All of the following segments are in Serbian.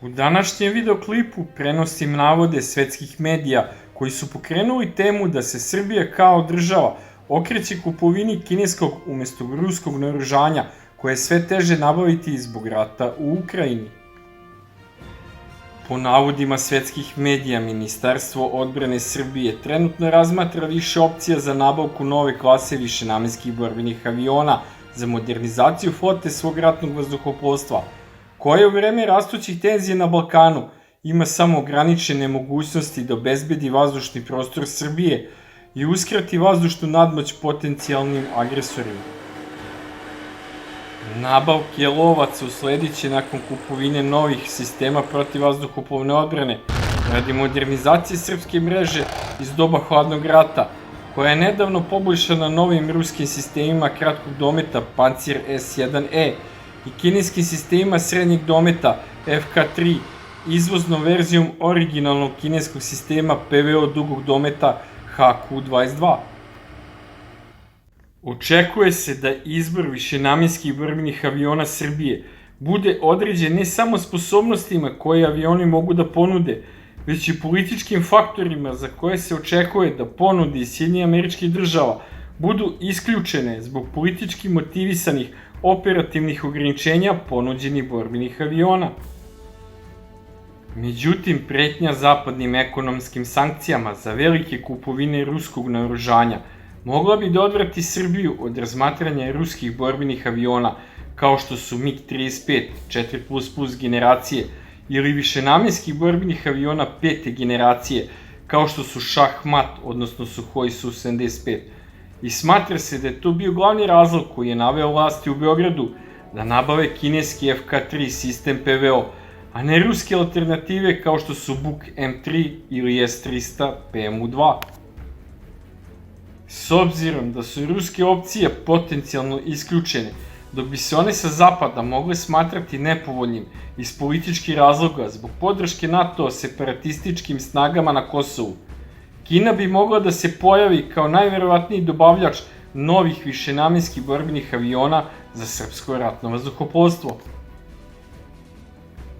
U današnjem videoklipu prenosim navode svetskih medija koji su pokrenuli temu da se Srbija kao država okreće kupovini kineskog umesto ruskog naoružanja koje je sve teže nabaviti zbog rata u Ukrajini. Po navodima svetskih medija, Ministarstvo odbrane Srbije trenutno razmatra više opcija za nabavku nove klase višenamenskih borbenih aviona za modernizaciju flote svog ratnog vazduhoplovstva, koja u vreme rastućih tenzija na Balkanu ima samo ograničene mogućnosti da obezbedi vazdušni prostor Srbije i uskrati vazdušnu nadmoć potencijalnim agresorima. Nabavke lovaca uslediće nakon kupovine novih sistema protivvazduhoplovne odbrane radi modernizacije srpske mreže iz doba hladnog rata, koja je nedavno poboljšana novim ruskim sistemima kratkog dometa Pancir S1E i kineskim sistemima srednjeg dometa FK3, izvoznom verzijom originalnog kineskog sistema PVO dugog dometa HQ-22. Očekuje se da izbor višenamenskih borbenih aviona Srbije bude određen ne samo sposobnostima koje avioni mogu da ponude, već i političkim faktorima za koje se očekuje da ponude iz Sjedinjenih Američkih Država budu isključene zbog politički motivisanih operativnih ograničenja ponuđenih borbenih aviona. Međutim, pretnja zapadnim ekonomskim sankcijama za velike kupovine ruskog naoružanja mogla bi da odvrati Srbiju od razmatranja ruskih borbenih aviona kao što su MiG-35 4++ generacije ili višenamenskih borbenih aviona 5. generacije kao što su Šah-Mat, odnosno Suhoi Su-75. I smatra se da je to bio glavni razlog koji je naveo vlasti u Beogradu da nabave kineski FK3 sistem PVO, a ne ruske alternative kao što su Buk M3 ili S-300 PMU-2. S obzirom da su ruske opcije potencijalno isključene, dok bi se one sa zapada mogle smatrati nepovoljnim iz političkih razloga zbog podrške NATO separatističkim snagama na Kosovu, Kina bi mogla da se pojavi kao najverovatniji dobavljač novih višenamenskih borbenih aviona za srpsko ratno vazduhoplovstvo.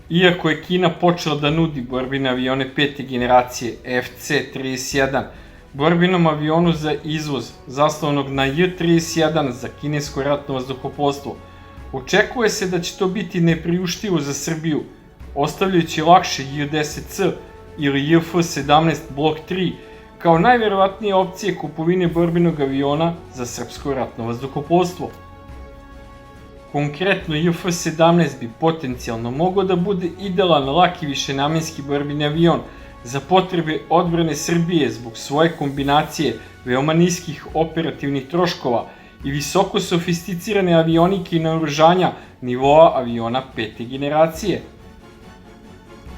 Iako je Kina počela da nudi borbene avione 5. generacije FC-31, borbenom avionu za izvoz zasnovanog na J-31 za kinesko ratno vazduhoplovstvo, očekuje se da će to biti nepriuštivo za Srbiju, ostavljajući lakše J-10C ili JF-17 Blok 3 kao najverovatnije opcije kupovine borbenog aviona za srpsko ratno vazduhoplovstvo. Konkretno, JF-17 bi potencijalno mogao da bude idealan laki višenamenski borbeni avion za potrebe odbrane Srbije zbog svoje kombinacije veoma niskih operativnih troškova i visoko sofisticirane avionike i naoružanja nivoa aviona 5. generacije.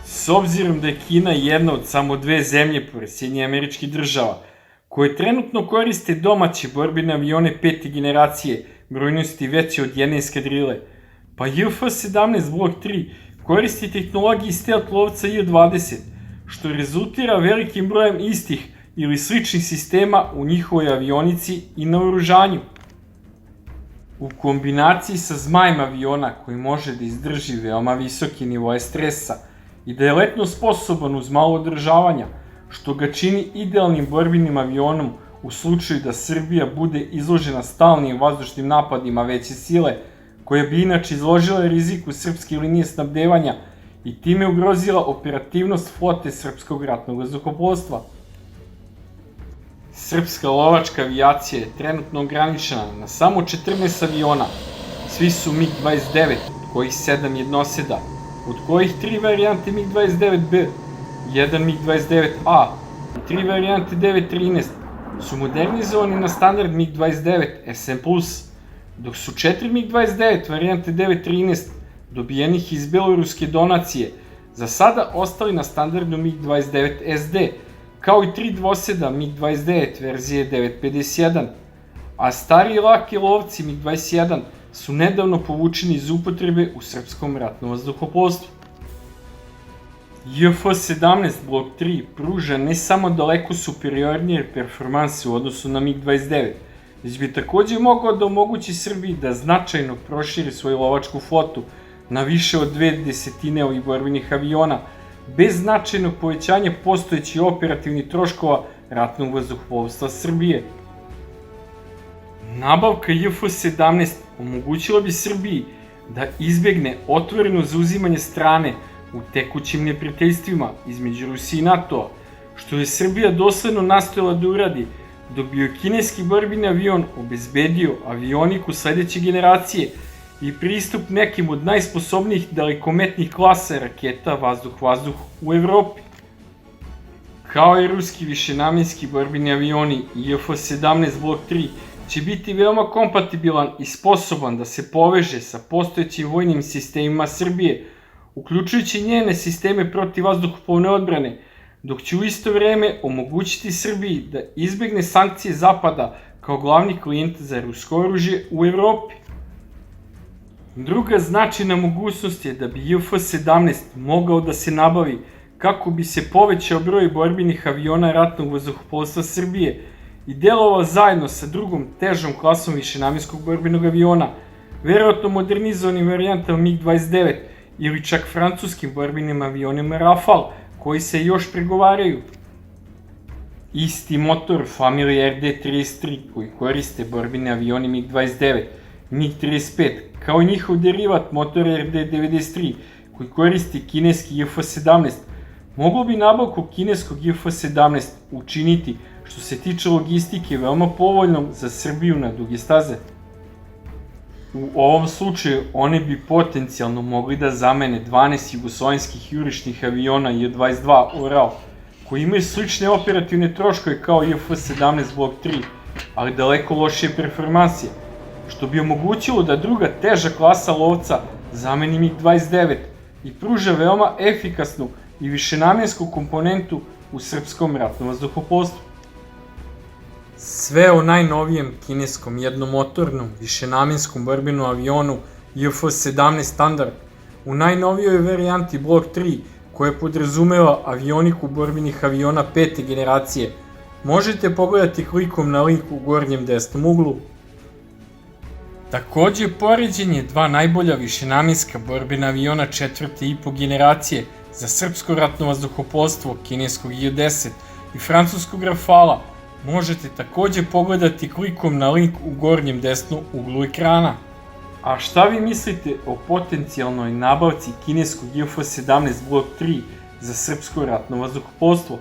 S obzirom da je Kina jedna od samo dve zemlje pored Sjedinjenih Američkih Država koje trenutno koriste domaće borbene avione 5. generacije brojnosti veće od jedne eskadrile, pa JF-17 Blok 3 koristi tehnologiju stealth lovca J-20, što rezultira velikim brojem istih ili sličnih sistema u njihovoj avionici i naoružanju. U kombinaciji sa zmajem aviona koji može da izdrži veoma visoke nivoe stresa i da je letno sposoban uz malo održavanja, što ga čini idealnim borbenim avionom u slučaju da Srbija bude izložena stalnim vazdušnim napadima veće sile, koje bi inače izložile riziku srpske linije snabdevanja i time ugrozila operativnost flote srpskog ratnog vazduhoplovstva. Srpska lovačka avijacija je trenutno ograničena na samo 14 aviona. Svi su MiG-29, od kojih 7 jednoseda, od kojih 3 varijante MiG-29B, 1 MiG-29A i 3 varijante 9-13 su modernizovani na standard MiG-29 SM+, dok su 4 MiG-29 varijante 9-13 dobijenih iz beloruske donacije za sada ostali na standardnu MiG-29 SD, kao i 3 dvoseda MiG-29 verzije 951, a stariji laki lovci MiG-21 su nedavno povučeni iz upotrebe u srpskom ratnom vazduhoplovstvu. JF-17 Blok 3 pruža ne samo daleko superiornije performanse u odnosu na MiG-29, već bi takođe mogao da omogući Srbiji da značajno proširi svoju lovačku flotu na više od 20 ovih borbenih aviona, bez značajnog povećanja postojećih operativnih troškova ratnog vazduhoplovstva Srbije. Nabavka JF-17 omogućila bi Srbiji da izbegne otvoreno zauzimanje strane u tekućim neprijateljstvima između Rusije i NATO-a, što je Srbija dosledno nastojala da uradi, dok bi joj kineski borbeni avion obezbedio avioniku sledeće generacije i pristup nekim od najsposobnijih dalekometnih klasa raketa vazduh-vazduh u Evropi. Kao i ruski višenamenski borbeni avioni JF-17 Blok 3 će biti veoma kompatibilan i sposoban da se poveže sa postojećim vojnim sistemima Srbije, uključujući njene sisteme protivvazduhoplovne odbrane, dok će u isto vreme omogućiti Srbiji da izbegne sankcije Zapada kao glavni klijent za rusko oružje u Evropi. Druga značajna mogućnost je da bi JF-17 mogao da se nabavi kako bi se povećao broj borbenih aviona ratnog vazduhoplovstva Srbije i delovao zajedno sa drugom težom klasom višenamenskog borbenog aviona, verovatno modernizovanim varijantama MiG-29 ili čak francuskim borbenim avionima Rafale, koji se još pregovaraju. Isti motor familije RD-33 koji koriste borbeni avioni MiG-29, MiG-35, kao i njihov derivat motor RD-93 koji koristi kineski JF-17, moglo bi nabavku kineskog JF-17 učiniti, što se tiče logistike, veoma povoljnom za Srbiju na duge staze. U ovom slučaju oni bi potencijalno mogli da zamene 12 jugoslovenskih jurišnih aviona J-22 Ural, koji imaju slične operativne troškove kao JF-17 Blok 3, ali daleko lošije performanse, što bi omogućilo da druga teža klasa lovca zameni MiG-29 i pruža veoma efikasnu i višenamensku komponentu u srpskom ratnom vazduhoplovstvu. Sve o najnovijem kineskom jednomotornom višenamenskom borbenom avionu JF-17 Standard u najnovijoj varijanti Blok 3, koja podrazumeva avioniku borbenih aviona 5. generacije, možete pogledati klikom na link u gornjem desnom uglu. Takođe, poređen je dva najbolja višenamenska borbena aviona 4. generacije za srpsko ratno vazduhoplovstvo, kineskog J-10 i francuskog Rafala, možete takođe pogledati klikom na link u gornjem desnom uglu ekrana. A šta vi mislite o potencijalnoj nabavci kineskog JF-17 Blok 3 za srpsko ratno vazduhoplovstvo?